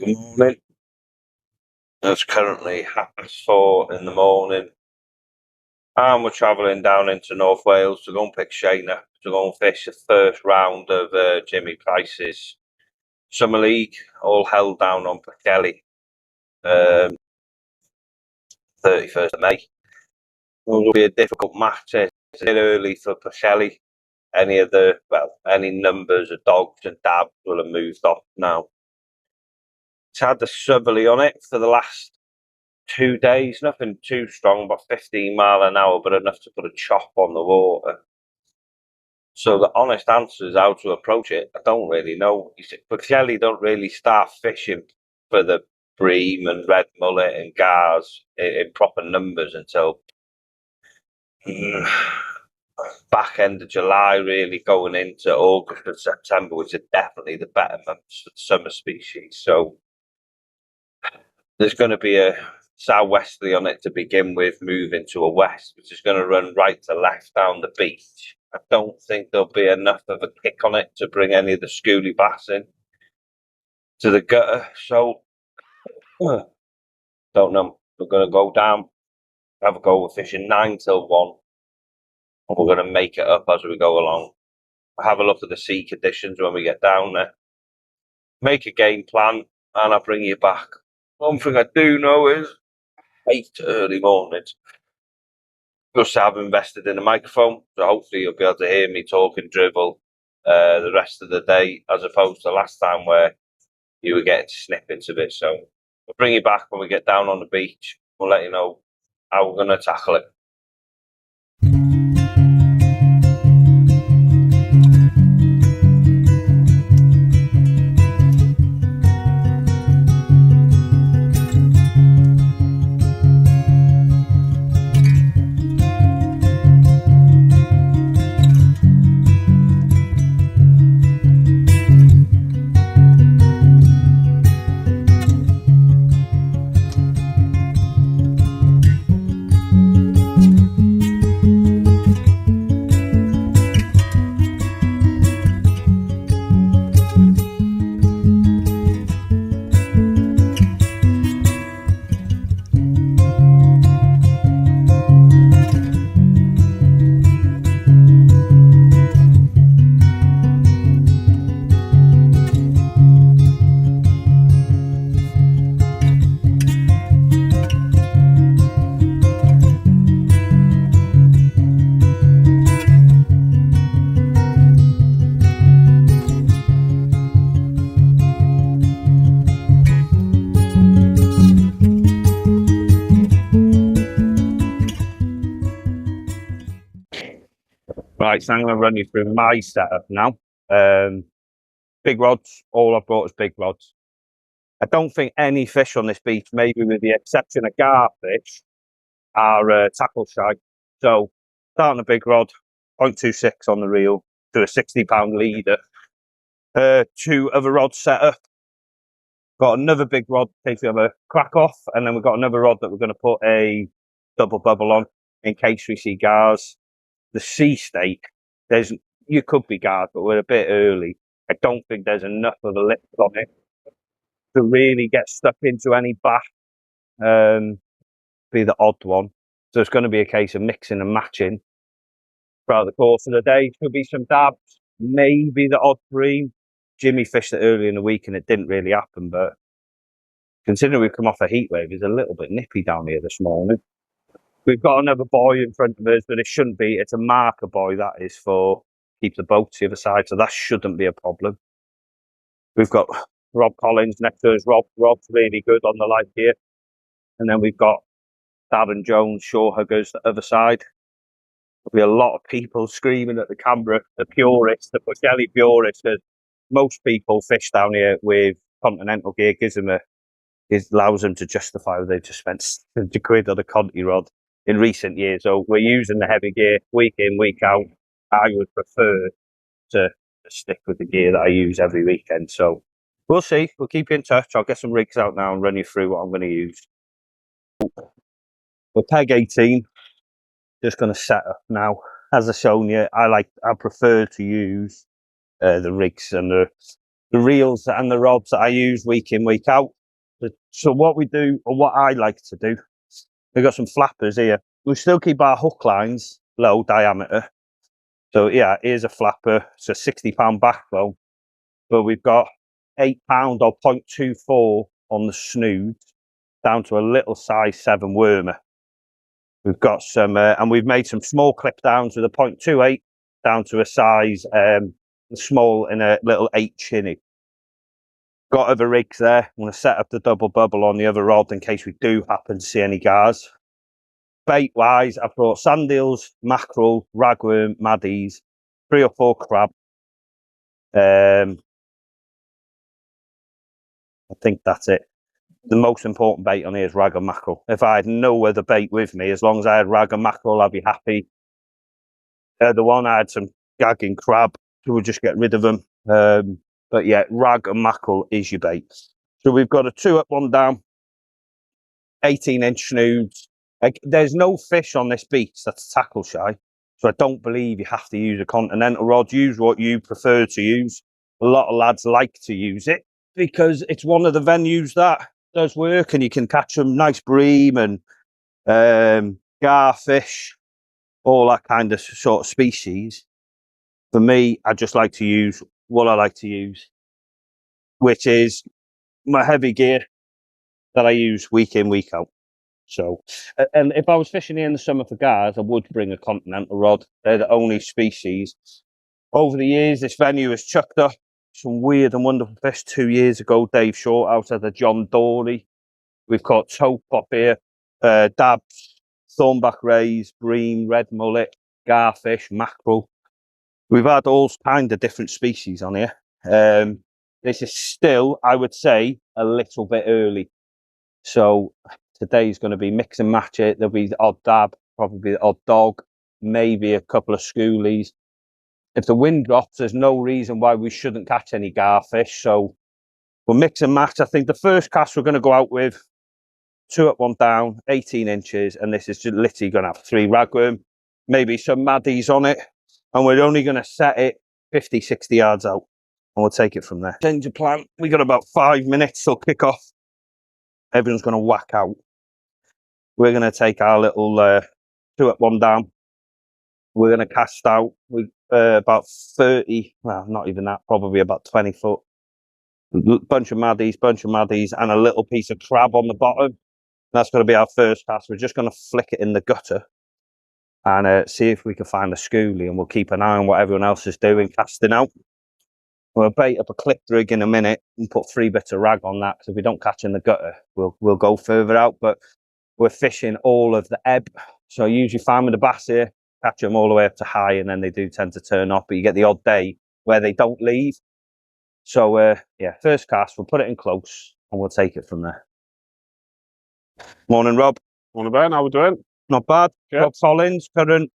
Good morning. It's currently 4:30 in the morning, and we're travelling down into North Wales to go and pick Shane up to go and fish the first round of Jimmy Price's Summer League, all held down on Pwllheli, 31st of May. It will be a difficult match. It's a bit early for Pwllheli. Any numbers of dogs and dabs will have moved off now. It's had the southerly on it for the last 2 days, nothing too strong, about 15 mile an hour, but enough to put a chop on the water. So the honest answer is how to approach it. I don't really know. But Pwllheli don't really start fishing for the bream and red mullet and gars in proper numbers until back end of July, really going into August and September, which are definitely the better months for the summer species. So there's going to be a southwesterly on it to begin with, moving to a west, which is going to run right to left down the beach. I don't think there'll be enough of a kick on it to bring any of the schoolie bass in to the gutter. So, don't know. We're going to go down, have a go with fishing 9 till 1, and we're going to make it up as we go along. Have a look at the sea conditions when we get down there. Make a game plan, and I'll bring you back. One thing I do know is 8 early mornings. Just have invested in a microphone, so hopefully you'll be able to hear me talk and dribble the rest of the day, as opposed to last time where you were getting snippets of it. So we'll bring you back when we get down on the beach. We'll let you know how we're going to tackle it. Right, so I'm going to run you through my setup now. Big rods, all I've brought is big rods. I don't think any fish on this beach, maybe with the exception of garfish, are tackle shy. So, starting a big rod, 0.26 on the reel to a 60-pound leader. 2 other rods set up. Got another big rod in case we have a crack off, and then we've got another rod that we're going to put a double bubble on in case we see gars. The sea state, you could be gars, but we're a bit early. I don't think there's enough of a lift on it to really get stuck into any bass. Be the odd one. So it's going to be a case of mixing and matching throughout the course of the day. Could be some dabs, maybe the odd bream. Jimmy fished it early in the week and it didn't really happen, but considering we've come off a heat wave, it's a little bit nippy down here this morning. We've got another buoy in front of us, but it shouldn't be. It's a marker buoy, that is, for keep the boat to the other side, so that shouldn't be a problem. We've got Rob Collins next to us. Rob's really good on the light here. And then we've got Darren Jones, shore huggers, the other side. There'll be a lot of people screaming at the camera, the purists, the Pwllheli purists, because most people fish down here with continental gear, allows them to justify they've just spent £60 on a Conti rod in recent years. So we're using the heavy gear week in, week out. I would prefer to stick with the gear that I use every weekend. So we'll see. We'll keep you in touch. I'll get some rigs out now and run you through what I'm going to use. We're peg 18. Just going to set up now. As I've shown you, I prefer to use the rigs and the reels and the rods that I use week in, week out. So what we do, or what I like to do, we've got some flappers here. We still keep our hook lines low diameter. So yeah, here's a flapper. It's a £60 backbone, but we've got £8 or 0.24 on the snood down to a little size 7 wormer. We've got some, and we've made some small clip downs with a 0.28 down to a size small and a little 8 chinny. Got other rigs there. I'm going to set up the double bubble on the other rod in case we do happen to see any gars. Bait wise, I've brought sand eels, mackerel, ragworm, maddies, 3 or 4 crab. I think that's it. The most important bait on here is rag and mackerel. If I had no other bait with me, as long as I had rag and mackerel, I'd be happy. The one I had some gagging crab, so we'll just get rid of them. But yeah, rag and mackerel is your bait. So we've got a 2 up, 1 down, 18-inch snoods. There's no fish on this beach that's tackle shy, so I don't believe you have to use a continental rod. Use what you prefer to use. A lot of lads like to use it because it's one of the venues that does work, and you can catch some nice bream and garfish, all that kind of sort of species. For me, I just like to use what I like to use, which is my heavy gear that I use week in, week out. So, and if I was fishing here in the summer for gars, I would bring a continental rod. They're the only species. Over the years, this venue has chucked up some weird and wonderful fish. 2 years ago, Dave Short out at the John Dory. We've caught tope up here, dabs, thornback rays, bream, red mullet, garfish, mackerel. We've had all kinds of different species on here. This is still, I would say, a little bit early. So today's going to be mix and match it. There'll be the odd dab, probably the odd dog, maybe a couple of schoolies. If the wind drops, there's no reason why we shouldn't catch any garfish. So we'll mix and match. I think the first cast we're going to go out with 2 up, 1 down, 18 inches. And this is just literally going to have 3 ragworm, maybe some maddies on it. And we're only going to set it 50, 60 yards out. And we'll take it from there. Change of plan. We got about 5 minutes till kick off. Everyone's going to whack out. We're going to take our little 2 up, 1 down. We're going to cast out with about 30, well, not even that, probably about 20 foot. Bunch of maddies, and a little piece of crab on the bottom. That's going to be our first cast. We're just going to flick it in the gutter and see if we can find a schoolie, and we'll keep an eye on what everyone else is doing, casting out. We'll bait up a clip rig in a minute and put 3 bits of rag on that, because if we don't catch in the gutter, we'll go further out. But we're fishing all of the ebb. So I usually find with the bass here, catch them all the way up to high, and then they do tend to turn off, but you get the odd day where they don't leave. So yeah, first cast, we'll put it in close and we'll take it from there. Morning, Rob. Morning, Ben. How we doing? Not bad. Yeah. Rob Collins, current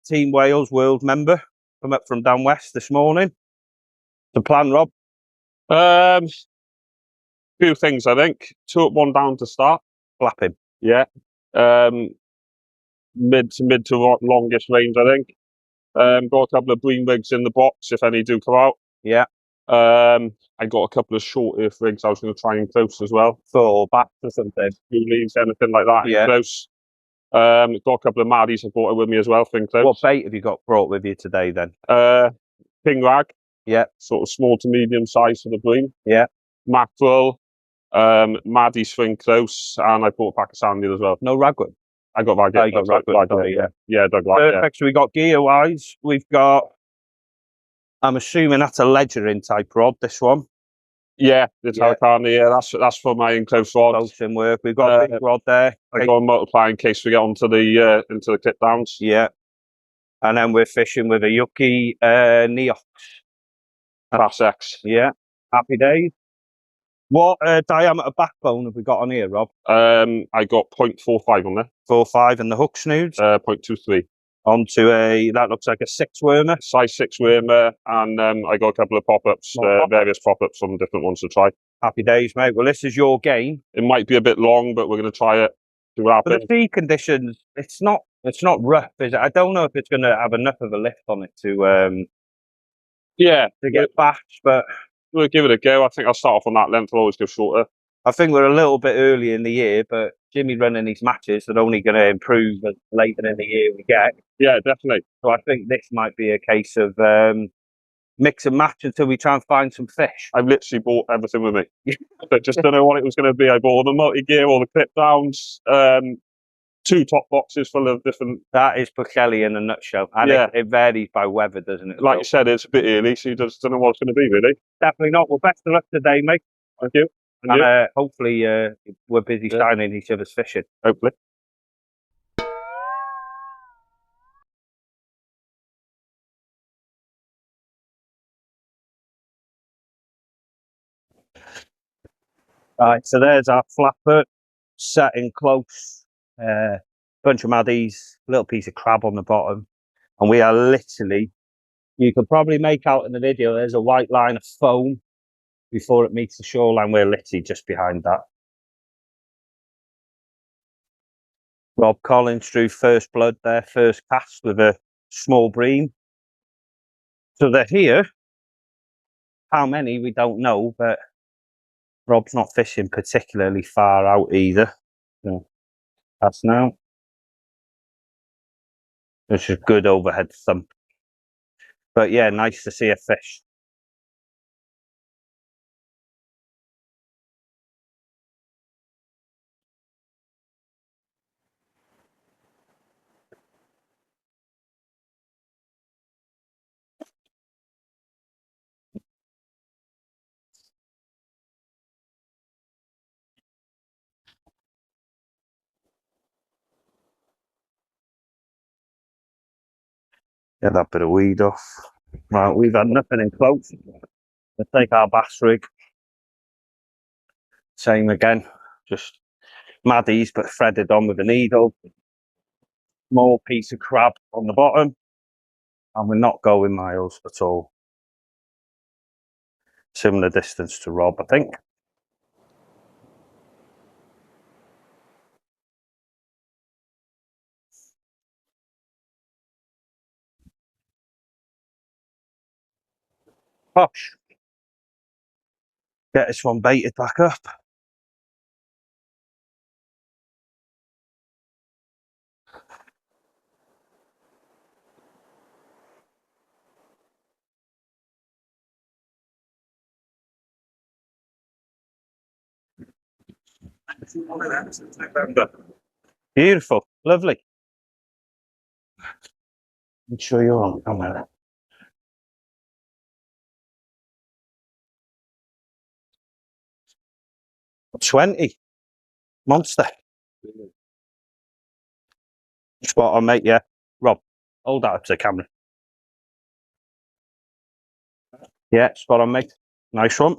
Team Wales world member, come up from down west this morning. The plan, Rob? Few things, I think. 2 up, 1 down to start. Flapping. Yeah. Mid to longest range, I think. Got a couple of bream rigs in the box if any do come out. Yeah. I got a couple of short earth rigs I was going to try and close as well. For bats or something. Leaves, anything like that. Yeah. Close. Got a couple of maddies I brought with me as well for close. What bait have you got brought with you today then? King rag. Yeah. Sort of small to medium size for the bream. Yeah. Mackerel. Maddie swing close, and I bought a pack of sand as well. No ragwood? I got rag. Oh, you got ragwood, yeah. Yeah, dug rag. Perfect. Yeah. So we got gear wise. We've got, I'm assuming that's a ledgering type rod, this one. Yeah, the Tarakani. Yeah, that's for my in-close rod. Close in work. We've got a big rod there. I got a multiply in case we get onto the into the clip downs. Yeah. And then we're fishing with a Yuki Neox. Class X. Yeah. Happy days. What diameter backbone have we got on here, Rob? I got 0.45 on there. 4.5 and the hook snoods? 0.23. Onto a, that looks like a 6 wormer. Size 6 wormer, and I got a couple of pop-ups, various pop-ups from different ones to try. Happy days, mate. Well, this is your game. It might be a bit long, but we're going to try it. See what happens. For the sea conditions, it's not rough, is it? I don't know if it's going to have enough of a lift on it to get bashed, but we'll give it a go. I think I'll start off on that length. I'll always go shorter. I think we're a little bit early in the year, but Jimmy running these matches are only going to improve as later in the year we get. Yeah, definitely. So I think this might be a case of mix and match until we try and find some fish. I've literally bought everything with me, but just don't know what it was going to be. I bought all the multi-gear, all the clip downs, 2 top boxes full of different. That is Pwllheli in a nutshell. And Yeah. it varies by weather, doesn't it? Like you said, it's a bit early, so you just don't know what it's going to be, really. Definitely not. Well, best of luck today, mate. Thank you. And hopefully we're busy signing each other's fishing. Hopefully. Right, so there's our flapper set in close. Bunch of maddies, little piece of crab on the bottom. And we are literally, you could probably make out in the video, there's a white line of foam before it meets the shoreline. We're literally just behind that. Rob Collins drew first blood there, first cast with a small bream. So they're here. How many, we don't know, but Rob's not fishing particularly far out either. So that's now. It's a good overhead thump. But yeah, nice to see a fish. Get that bit of weed off. Right, we've had nothing in close. Let's take our bass rig. Same again, just maddies but threaded on with a needle. Small piece of crab on the bottom. And we're not going miles at all. Similar distance to Rob, I think. Posh. Get this one baited back up. Beautiful, lovely. Make sure you're on camera. $20. Monster. Spot on, mate, yeah. Rob, hold that up to the camera. Yeah, spot on, mate. Nice one.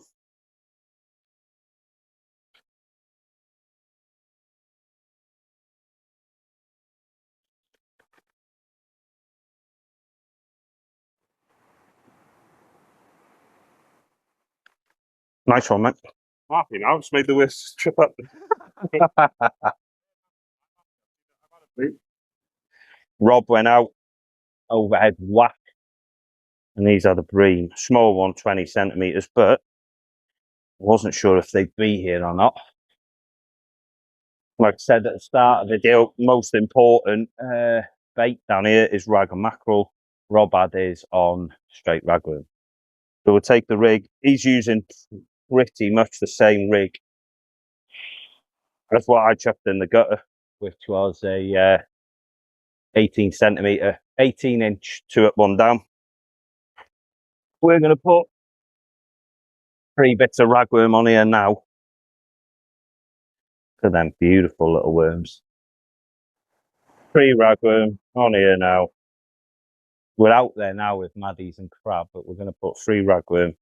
Nice one, mate. Happy now, it's made the whisk trip up. Rob went out, overhead whack, and these are the bream. Small one, 20 centimetres, but I wasn't sure if they'd be here or not. Like I said at the start of the video, most important bait down here is rag and mackerel. Rob had his on straight ragworm. So we'll take the rig. He's using pretty much the same rig. That's what I chucked in the gutter, which was a 18 centimetre, 18-inch 2 up 1 down. We're going to put 3 bits of ragworm on here now. Look at them beautiful little worms. 3 ragworm on here now. We're out there now with maddies and crab, but we're going to put 3 ragworm.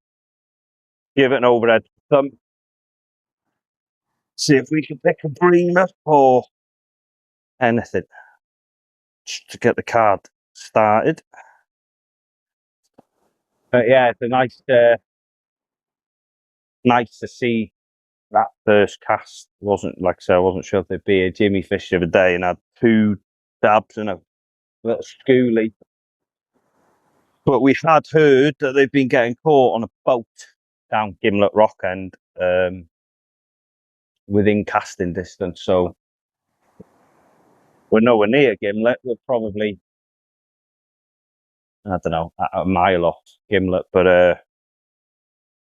Give it an overhead thump. See if we can pick a bream up or anything. Just to get the card started. But yeah, it's a nice to see that first cast. Wasn't, like I said, I wasn't sure if there'd be a Jimmy fish the other day and had 2 dabs and a little schoolie. But we had heard that they've been getting caught on a boat down Gimlet Rock, and within casting distance. So we're nowhere near Gimlet. We're probably, I don't know, a mile off Gimlet, but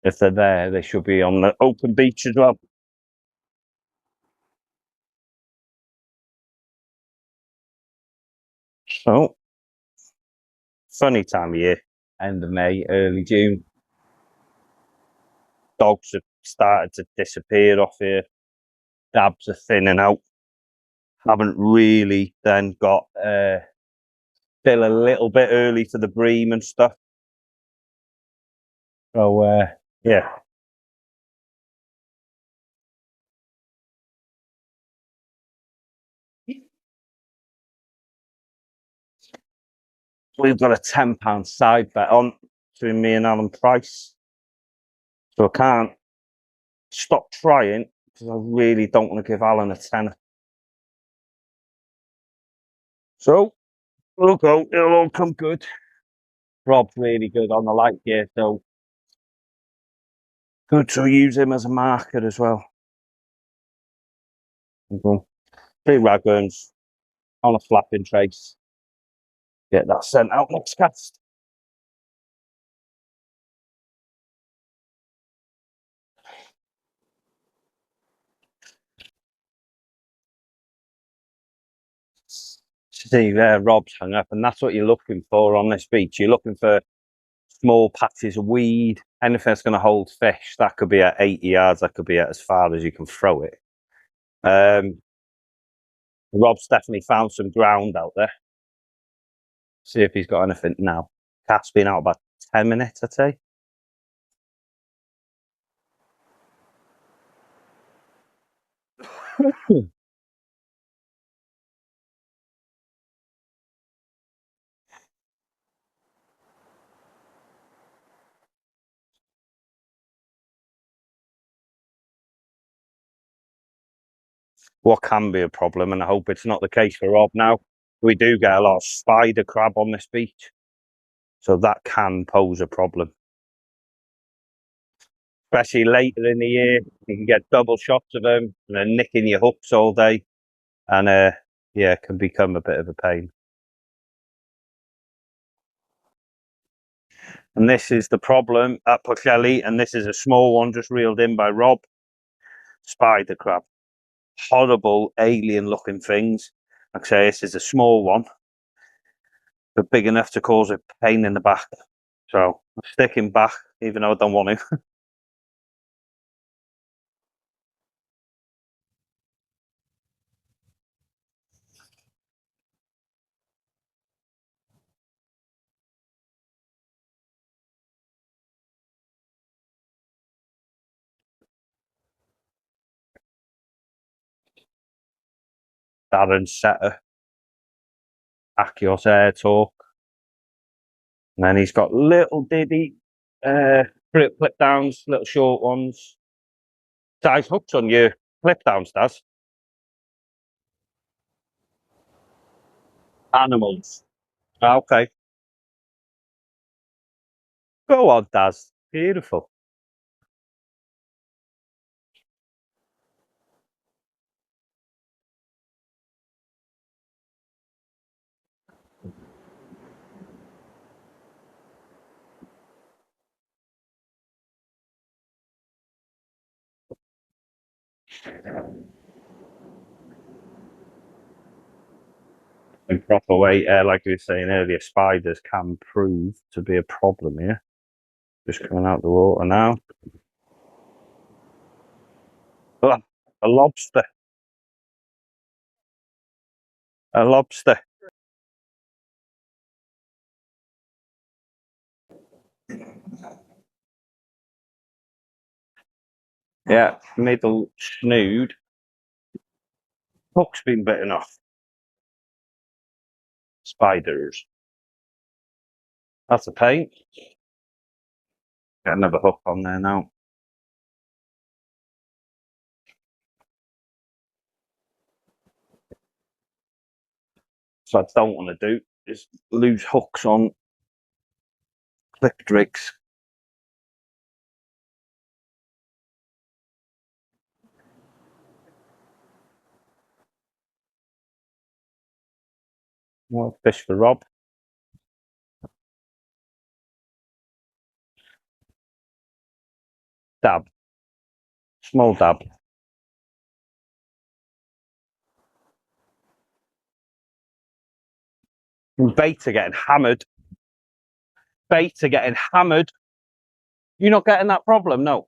if they're there, they should be on the open beach as well. So, funny time of year, end of May, early June. Dogs have started to disappear off here. Dabs are thinning out. Haven't really then got still a little bit early for the bream and stuff. So yeah. We've got a £10 side bet on between me and Alan Price. So I can't stop trying because I really don't want to give Alan a tenner. So we'll go, it'll all come good. Rob's really good on the light gear, so good to use him as a marker as well. 3 ragworms on a flapping trace. Get that sent out next cast. See there, Rob's hung up, and that's what you're looking for on this beach. You're looking for small patches of weed, anything that's going to hold fish. That could be at 80 yards, that could be at as far as you can throw it. Rob's definitely found some ground out there. See if he's got anything now. Cat's been out about 10 minutes, I'd say. What can be a problem, and I hope it's not the case for Rob now, we do get a lot of spider crab on this beach. So that can pose a problem. Especially later in the year, you can get double shots of them and they're nicking your hooks all day. And yeah, it can become a bit of a pain. And this is the problem at Pwllheli, and this is a small one just reeled in by Rob. Spider crab. Horrible alien looking things. Like I say, this is a small one, but big enough to cause a pain in the back. So I'm sticking back, even though I don't want to. Darren Setter, Akios Air Talk. And then he's got little diddy flip downs, little short ones. Size hooks on your flip downs, Daz. Animals. Okay. Go on, Daz. Beautiful. In proper weight, like you were saying earlier, spiders can prove to be a problem here. Just coming out the water now. Oh, a lobster. A lobster. Yeah, middle snood. Hook's been bitten off. Spiders. That's a pain. Get another hook on there now. So I don't want to do is lose hooks on clipped rigs. More fish for Rob. Dab. Small dab. And bait are getting hammered. Bait are getting hammered. You're not getting that problem, no?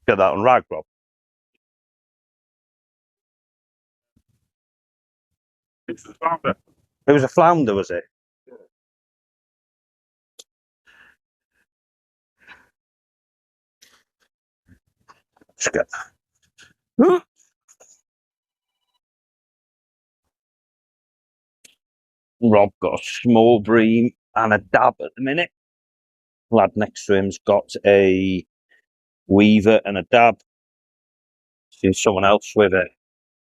Get that on rag, Rob. It's the founder. It was a flounder, was it? Just get... Rob got a small bream and a dab at the minute. Lad next to him's got a weaver and a dab. Seen someone else with a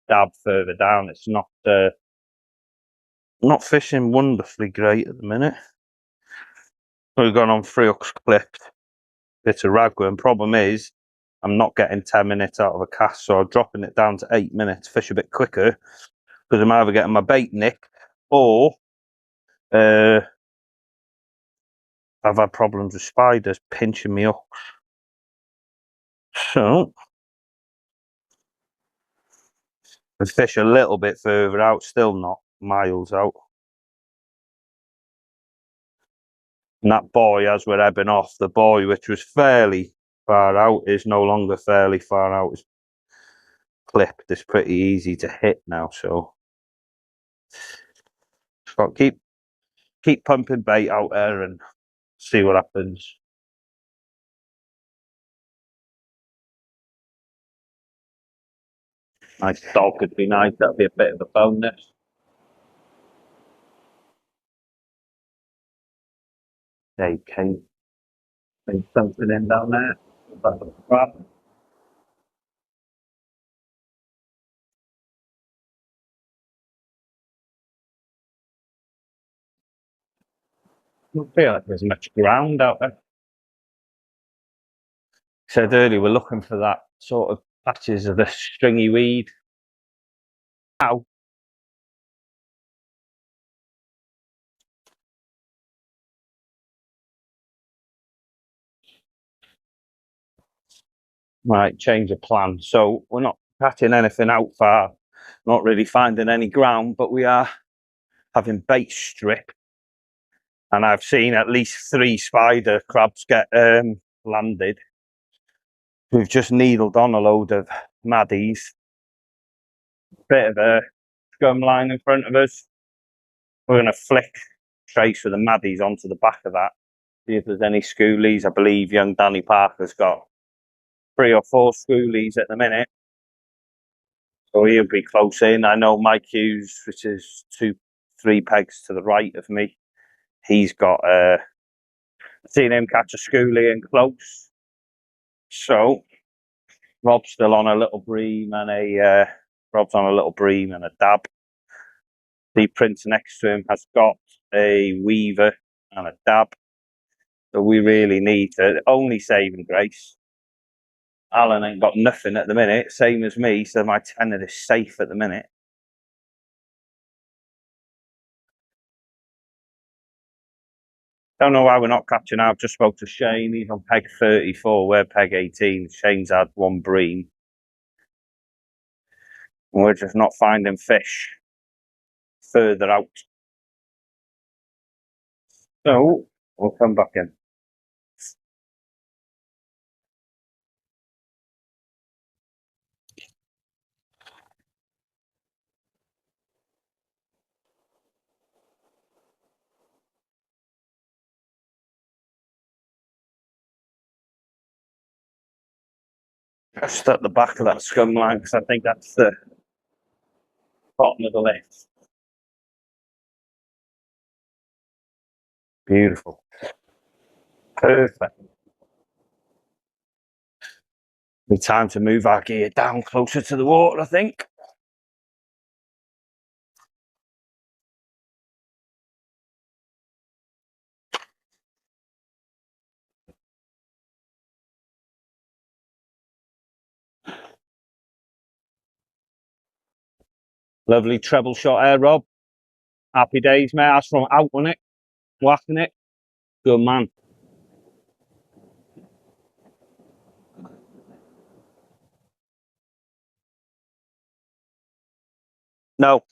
dab further down. It's not fishing wonderfully great at the minute. We've gone on 3 hooks clipped. Bit of ragworm. Problem is, I'm not getting 10 minutes out of a cast, so I'm dropping it down to 8 minutes. Fish a bit quicker because I'm either getting my bait nicked or I've had problems with spiders pinching me up. So I fish a little bit further out, still not miles out. And that buoy, as we're ebbing off, the buoy which was fairly far out is no longer fairly far out. It's clipped. It's pretty easy to hit now, so just got to keep pumping bait out there and see what happens. Nice dog could be nice. That'd be a bit of a bonus. Dave Kane. There's something in down there. Crap. I don't feel like there's much ground out there. Said earlier, we're looking for that sort of patches of the stringy weed. Ow. Right, change of plan. So we're not patting anything out far, not really finding any ground, but we are having bait strip. And I've seen at least 3 spider crabs get landed. We've just needled on a load of maddies. Bit of a scum line in front of us. We're going to flick trace with the maddies onto the back of that. See if there's any schoolies. I believe young Danny Parker's got 3 or 4 schoolies at the minute. So he'll be close in. I know Mike Hughes, which is 2-3 pegs to the right of me. He's got seen him catch a schoolie in close. So Rob's still on a little bream and a dab. The prince next to him has got a weaver and a dab. So we really need to only saving grace. Alan ain't got nothing at the minute, same as me, so my tenner is safe at the minute. Don't know why we're not catching out. Just spoke to Shane. He's on peg 34. We're peg 18. Shane's had 1 bream. And we're just not finding fish further out. So we'll come back in. Just at the back of that scum line, because I think that's the bottom of the lift. Beautiful. Perfect. Be time to move our gear down closer to the water, I think. Lovely treble shot there, Rob. Happy days, mate. That's from out on it, whacking it. Good man. No.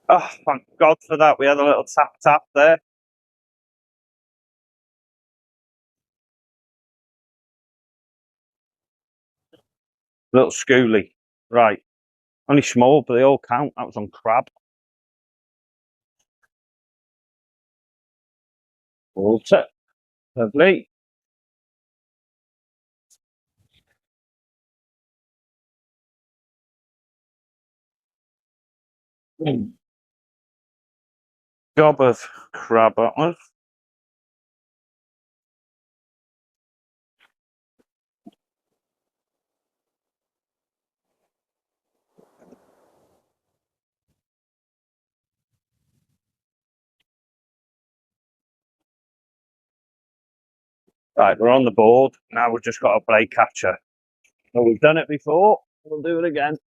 Oh, thank God for that. We had a little tap there. Little schoolie. Right. Only small, but they all count. That was on crab. Water. Lovely. Job of crab antlers. Right, we're on the board. Now we've just got to play catcher. Well, we've done it before. We'll do it again.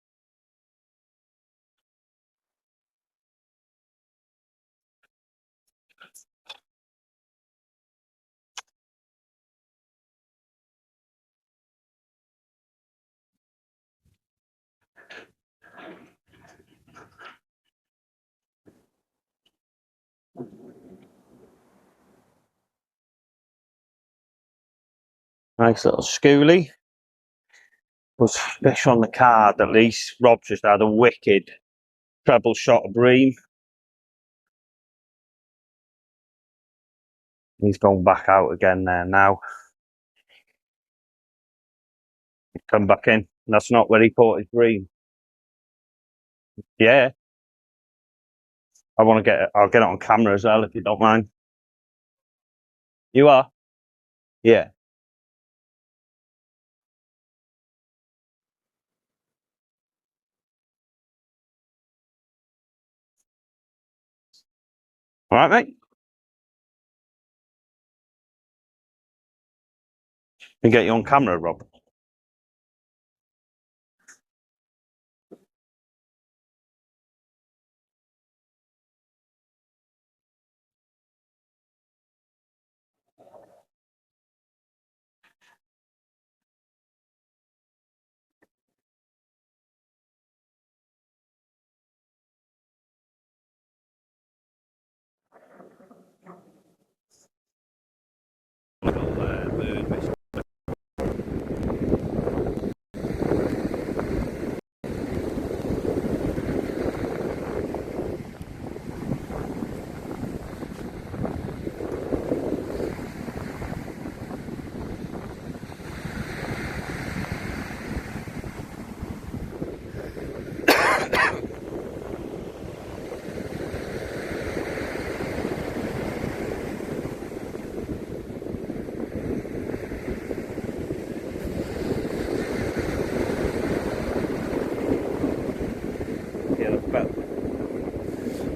Nice little schoolie. Was fish on the card at least. Rob just had a wicked treble shot of bream. He's gone back out again there now. Come back in. That's not where he caught his bream. Yeah. I want to get it. I'll get it on camera as well if you don't mind. You are? Yeah. All right, mate. We get you on camera, Rob.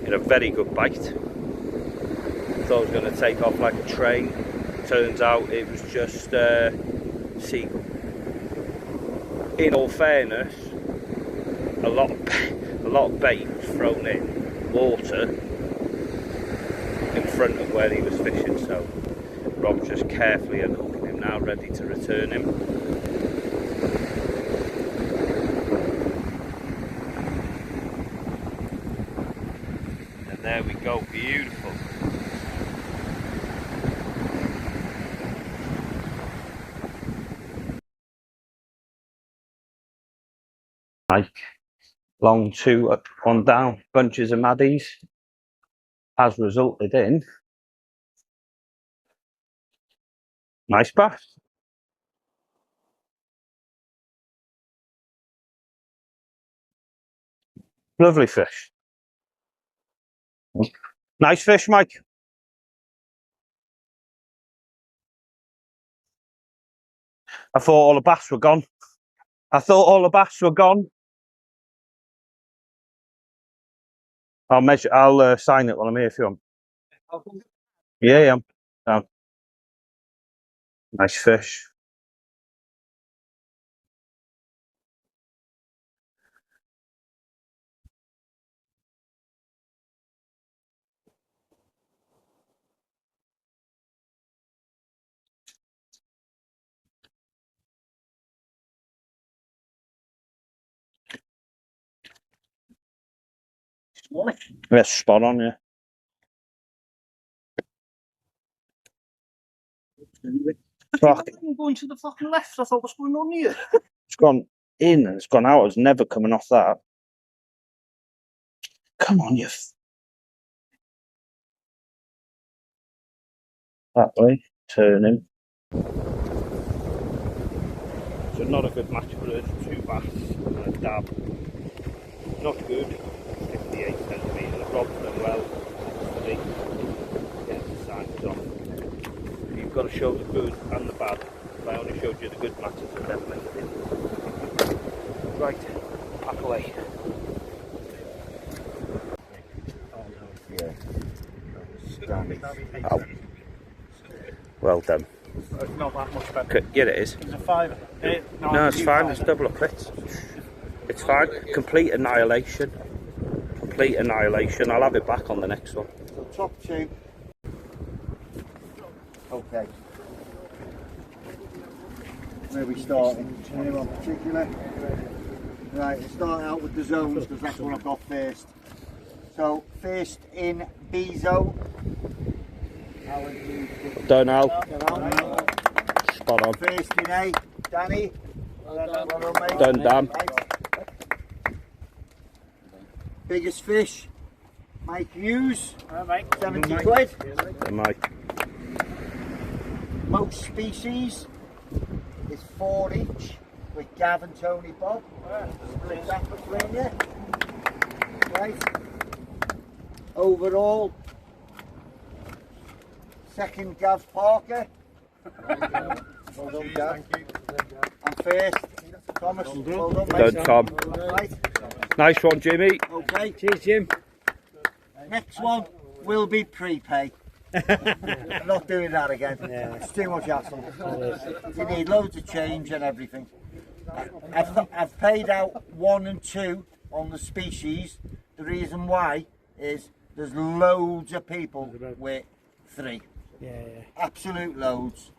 Get a very good bite. Thought I was going to take off like a train. Turns out it was just seagull. In all fairness, a lot of bait was thrown in water in front of where he was fishing. So Rob's just carefully unhooking him now, ready to return him. There we go, beautiful. Like long 2 up, 1 down, bunches of maddies has resulted in nice bass. Lovely fish. Nice fish, Mike. I thought all the bass were gone. I'll measure. I'll sign it while I'm here if you want. Yeah. Nice fish. Yeah, spot on, yeah. Fuck. I'm going to the fucking left. I thought, what's going on here? It's gone in and it's gone out. It's never coming off that. Come on, you. That way. Turn him. So not a good match for us. 2 bass and a dab. Not good. 58 centimetres. The rob's done well. Get the signs off. You've got to show the good and the bad. If I only showed you the good matches, I never meant it. Right, back away. Yeah. Oh. Well done. It's not that much better. Yeah, it is. It's a 5. No, it's fine. It's double up crits. It's fine. Complete annihilation. Complete annihilation. I'll have it back on the next one. So top 2. Okay. Where are we starting? Anyone particular? Right, we'll start out with the zones because that's what I've got first. So first in B zone. Don't know. Spot on. First in A, Danny. Done, Dan. Biggest fish, Mike Hughes. Mate. 70 quid. Mike. Most species is 4 each with Gav and Tony Bob. Split that between you. Right. Overall, second Gav Parker. Well done, Gav. And first, Thomas. Well done, mate. Done, Tom. Right. Nice one, Jimmy. Okay. Cheers, Jim. Next one will be prepay. I'm not doing that again. Yeah. It's too much hassle. You need loads of change and everything. I've paid out 1 and 2 on the species. The reason why is there's loads of people with 3. Yeah. Absolute loads.